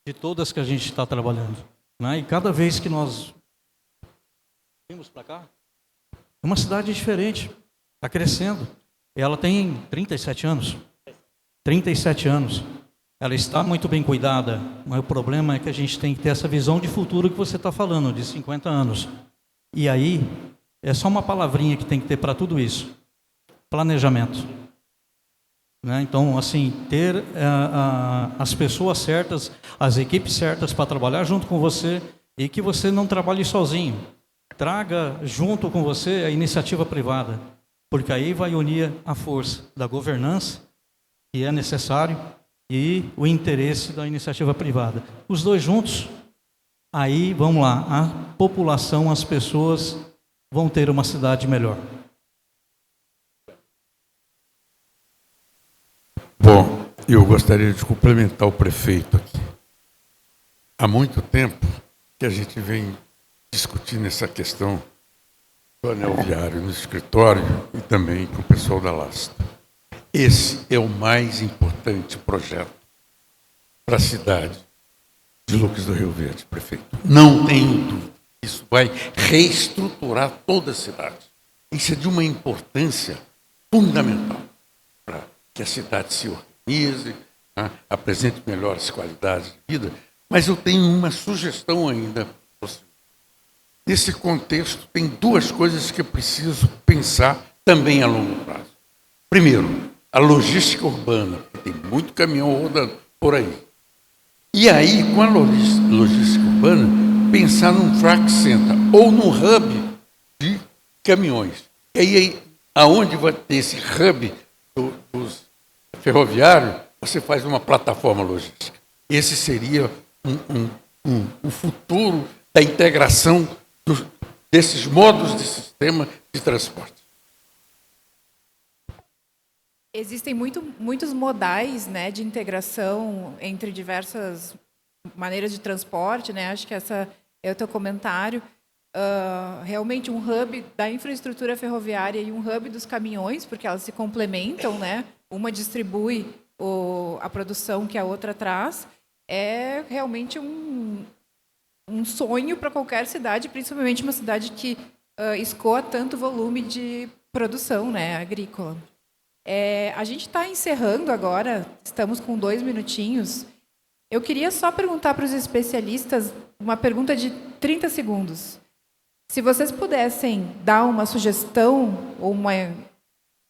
de todas que a gente está trabalhando, né? E cada vez que nós vimos para cá, é uma cidade diferente, está crescendo. Ela tem 37 anos. 37 anos. Ela está muito bem cuidada, mas o problema é que a gente tem que ter essa visão de futuro que você está falando, de 50 anos. E aí, é só uma palavrinha que tem que ter para tudo isso. Planejamento. Né? Então, assim, ter as pessoas certas, as equipes certas para trabalhar junto com você e que você não trabalhe sozinho. Traga junto com você a iniciativa privada, porque aí vai unir a força da governança, que é necessário, e o interesse da iniciativa privada. Os dois juntos, aí, vamos lá, a população, as pessoas vão ter uma cidade melhor. Bom, eu gostaria de complementar o prefeito aqui. Há muito tempo que a gente vem discutindo essa questão do anel viário no escritório e também com o pessoal da Lasta. Esse é o mais importante projeto para a cidade de Lucas do Rio Verde, prefeito. Não tenho dúvida. Isso vai reestruturar toda a cidade. Isso é de uma importância fundamental para que a cidade se organize, né, apresente melhores qualidades de vida. Mas eu tenho uma sugestão ainda. Nesse contexto, tem duas coisas que eu preciso pensar também a longo prazo. Primeiro, a logística urbana, porque tem muito caminhão rodando por aí. E aí, com a logística urbana, pensar num track center ou num hub de caminhões. E aí, aonde vai ter esse hub dos ferroviários, você faz uma plataforma logística. Esse seria o futuro da integração desses modos de sistema de transporte. Existem muitos modais, né, de integração entre diversas maneiras de transporte, né? Acho que essa é o teu comentário. Realmente um hub da infraestrutura ferroviária e um hub dos caminhões, porque elas se complementam, né? Uma distribui a produção que a outra traz. É realmente um sonho para qualquer cidade, principalmente uma cidade que escoa tanto volume de produção, né, agrícola. A gente está encerrando agora, estamos com 2 minutinhos. Eu queria só perguntar para os especialistas uma pergunta de 30 segundos. Se vocês pudessem dar uma sugestão ou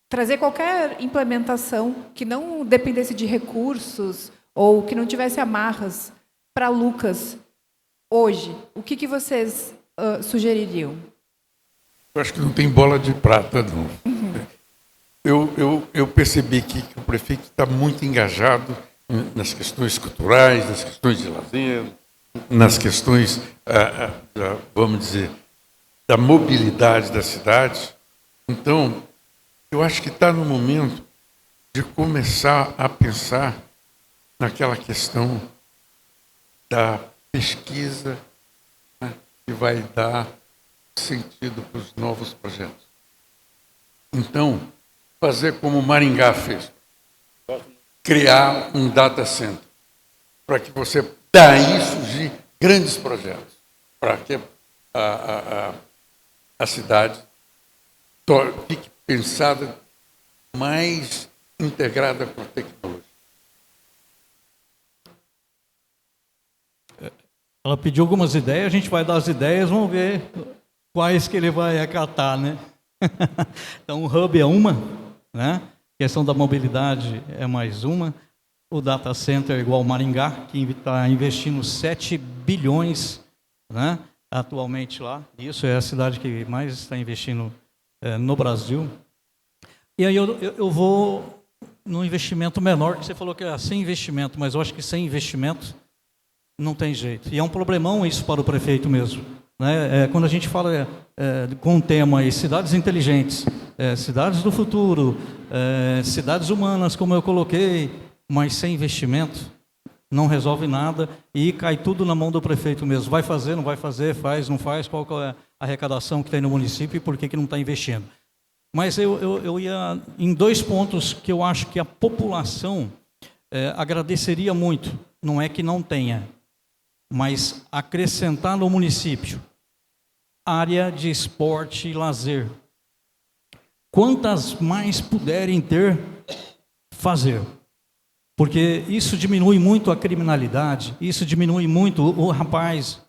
trazer qualquer implementação que não dependesse de recursos ou que não tivesse amarras para Lucas hoje, o que vocês sugeririam? Eu acho que não tem bola de prata, não. Eu percebi que o prefeito está muito engajado nas questões culturais, nas questões de lazer, nas questões, vamos dizer, da mobilidade da cidade. Então, eu acho que está no momento de começar a pensar naquela questão da pesquisa, né, que vai dar sentido para os novos projetos. Então, fazer como Maringá fez, criar um data center, para que você, daí surgir grandes projetos, para que a cidade fique pensada mais integrada com a tecnologia. Ela pediu algumas ideias, a gente vai dar as ideias, vamos ver quais que ele vai acatar, né? Então, o Hub é uma, né? A questão da mobilidade é mais uma. O data center é igual ao Maringá, que está investindo 7 bilhões, né, atualmente lá. Isso é a cidade que mais está investindo no Brasil. E aí eu vou num investimento menor, que você falou que era sem investimento, mas eu acho que sem investimento não tem jeito. E é um problemão isso para o prefeito mesmo, né? Quando a gente fala com o tema aí, cidades inteligentes, cidades do futuro, cidades humanas, como eu coloquei, mas sem investimento, não resolve nada e cai tudo na mão do prefeito mesmo. Vai fazer, não vai fazer, faz, não faz, qual é a arrecadação que tem no município e por que não está investindo. Mas eu ia em 2 pontos que eu acho que a população agradeceria muito. Não é que não tenha, mas acrescentar no município área de esporte e lazer. Quantas mais puderem ter, fazer. Porque isso diminui muito a criminalidade, isso diminui muito o rapaz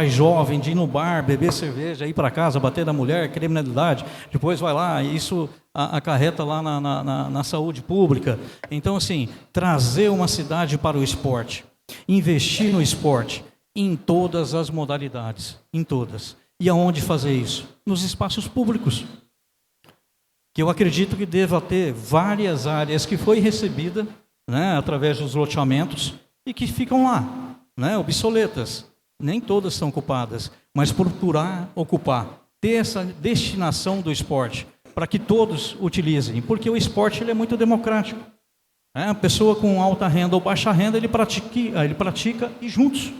jovem de ir no bar, beber cerveja, ir para casa, bater na mulher, criminalidade, depois vai lá, isso acarreta lá na saúde pública. Então, assim, trazer uma cidade para o esporte, investir no esporte em todas as modalidades, em todas. E aonde fazer isso? Nos espaços públicos. Que eu acredito que deva ter várias áreas que foi recebida, né, através dos loteamentos e que ficam lá, né, obsoletas. Nem todas são ocupadas, mas procurar ocupar, ter essa destinação do esporte, para que todos utilizem, porque o esporte ele é muito democrático. A pessoa com alta renda ou baixa renda, ele pratica e juntos.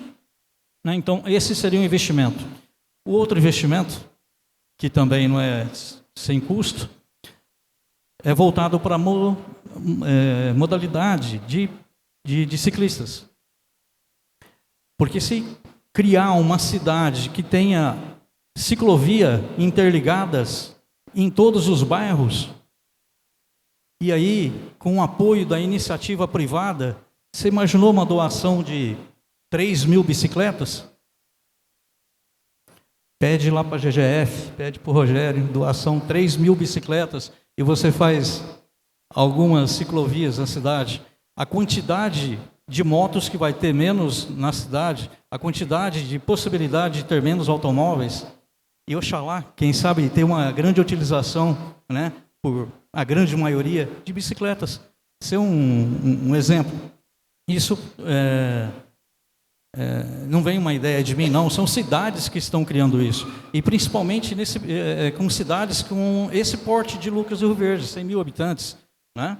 Né? Então, esse seria um investimento. O outro investimento, que também não é sem custo, é voltado para a modalidade de ciclistas. Porque se criar uma cidade que tenha ciclovia interligadas em todos os bairros, e aí, com o apoio da iniciativa privada, você imaginou uma doação de 3.000 bicicletas? Pede lá para a GGF, pede para o Rogério, doação 3.000 bicicletas, e você faz algumas ciclovias na cidade. A quantidade de motos que vai ter menos na cidade, a quantidade de possibilidade de ter menos automóveis, e oxalá, quem sabe, ter uma grande utilização, né, por a grande maioria, de bicicletas. Ser um exemplo. Isso não vem uma ideia de mim, não. São cidades que estão criando isso. E principalmente com cidades com esse porte de Lucas do Rio Verde, 100.000 habitantes. Né?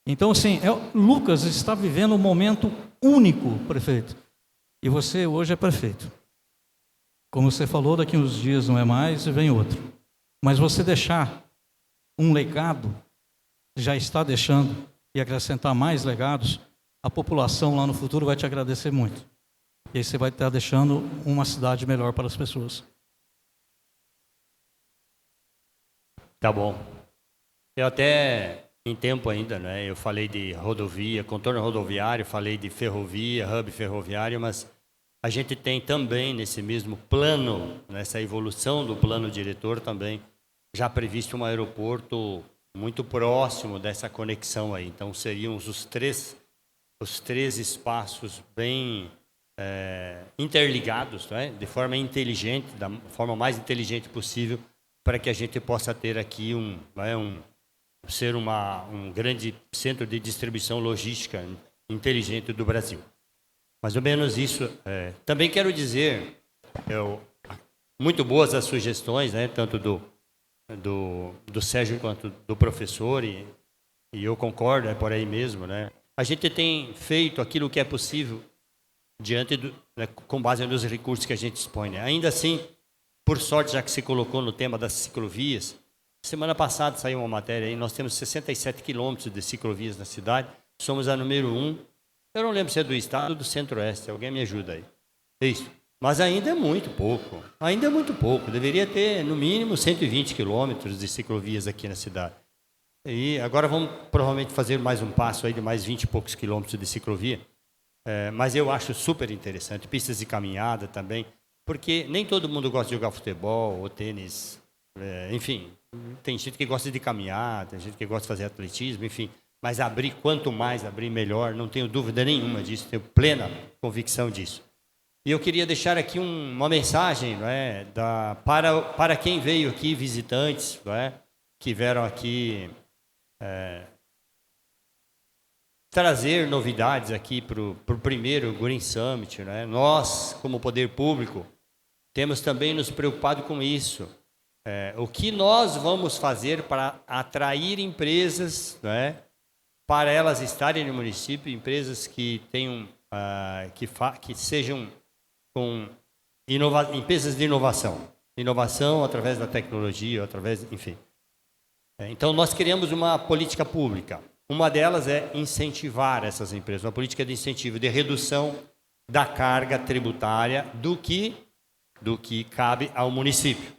Então, assim, Lucas está vivendo um momento único, prefeito. E você hoje é prefeito. Como você falou, daqui uns dias não é mais e vem outro. Mas você deixar um legado, já está deixando, e acrescentar mais legados, a população lá no futuro vai te agradecer muito. E aí você vai estar deixando uma cidade melhor para as pessoas. Tá bom. Eu até, em tempo ainda, né, eu falei de rodovia, contorno rodoviário, falei de ferrovia, hub ferroviário, mas A gente tem também, nesse mesmo plano, nessa evolução do plano diretor também, já previsto um aeroporto muito próximo dessa conexão aí. Então, seriam os três espaços bem interligados, né? De forma inteligente, da forma mais inteligente possível, para que a gente possa ter aqui um grande centro de distribuição logística inteligente do Brasil. Mais ou menos isso. Também quero dizer, muito boas as sugestões, né, tanto do Sérgio quanto do professor, e eu concordo, é por aí mesmo, né? A gente tem feito aquilo que é possível com base nos recursos que a gente dispõe, né? Ainda assim, por sorte, já que se colocou no tema das ciclovias, semana passada saiu uma matéria aí, nós temos 67 quilômetros de ciclovias na cidade, somos a número 1. Eu não lembro se é do estado ou do centro-oeste, alguém me ajuda aí. É isso. Mas ainda é muito pouco, deveria ter no mínimo 120 quilômetros de ciclovias aqui na cidade. E agora vamos provavelmente fazer mais um passo aí de mais 20 e poucos quilômetros de ciclovia, mas eu acho super interessante, pistas de caminhada também, porque nem todo mundo gosta de jogar futebol ou tênis, enfim, tem gente que gosta de caminhar, tem gente que gosta de fazer atletismo, enfim, mas quanto mais abrir, melhor, não tenho dúvida nenhuma disso, tenho plena convicção disso. E eu queria deixar aqui uma mensagem, não é, para quem veio aqui, visitantes, não é, que vieram aqui trazer novidades aqui para o primeiro Green Summit. Não é? Nós, como poder público, temos também nos preocupado com isso. O que nós vamos fazer para atrair empresas, não é, para elas estarem no município, empresas que tenham, que sejam empresas de inovação através da tecnologia, enfim. Então, nós queremos uma política pública. Uma delas é incentivar essas empresas, uma política de incentivo, de redução da carga tributária do que cabe ao município.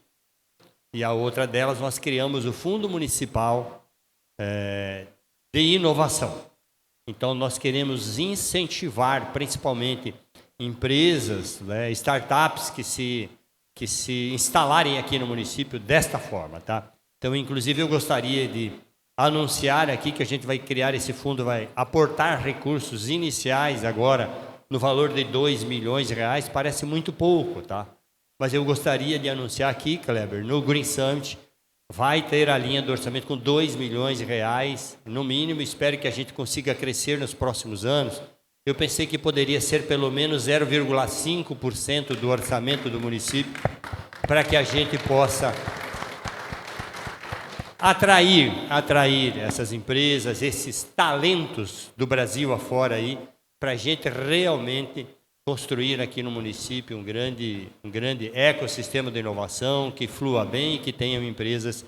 E a outra delas, nós criamos o Fundo Municipal de Inovação. Então, nós queremos incentivar, principalmente, empresas, né, startups que se instalarem aqui no município desta forma, tá? Então, inclusive, eu gostaria de anunciar aqui que a gente vai criar esse fundo, vai aportar recursos iniciais agora no valor de R$2 milhões, parece muito pouco, tá? Mas eu gostaria de anunciar aqui, Kleber, no Green Summit, vai ter a linha do orçamento com R$2 milhões, no mínimo, espero que a gente consiga crescer nos próximos anos. Eu pensei que poderia ser pelo menos 0,5% do orçamento do município, para que a gente possa atrair essas empresas, esses talentos do Brasil afora aí, para a gente realmente construir aqui no município um grande ecossistema de inovação, que flua bem e que tenham empresas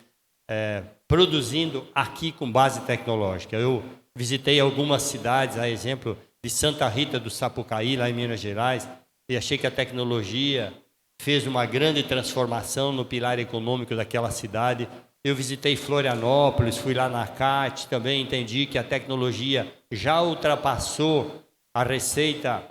produzindo aqui com base tecnológica. Eu visitei algumas cidades, a exemplo de Santa Rita do Sapucaí, lá em Minas Gerais, e achei que a tecnologia fez uma grande transformação no pilar econômico daquela cidade. Eu visitei Florianópolis, fui lá na CAT, também entendi que a tecnologia já ultrapassou a receita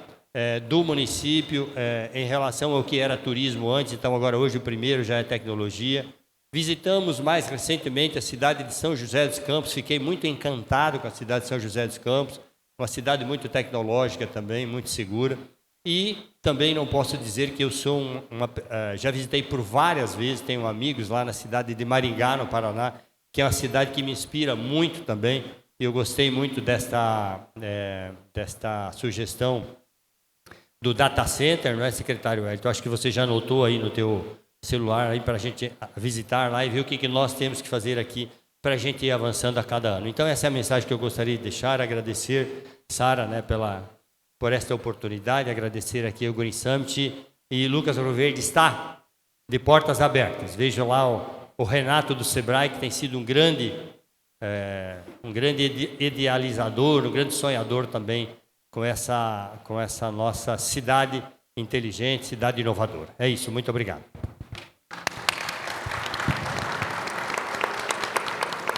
do município em relação ao que era turismo antes, então agora hoje o primeiro já é tecnologia. Visitamos mais recentemente a cidade de São José dos Campos, fiquei muito encantado com a cidade de São José dos Campos, uma cidade muito tecnológica também, muito segura. E também não posso dizer que eu sou já visitei por várias vezes, tenho amigos lá na cidade de Maringá, no Paraná, que é uma cidade que me inspira muito também. Eu gostei muito desta sugestão do data center, não é, secretário Wellington? Acho que você já anotou aí no teu celular aí para a gente visitar lá e ver o que nós temos que fazer aqui para a gente ir avançando a cada ano. Então, essa é a mensagem que eu gostaria de deixar, agradecer, Sara, né, por esta oportunidade, agradecer aqui ao Green Summit, e Lucas Ouro Verde está de portas abertas. Vejo lá o Renato do Sebrae, que tem sido um grande idealizador, um grande sonhador também com essa nossa cidade inteligente, cidade inovadora. É isso, muito obrigado.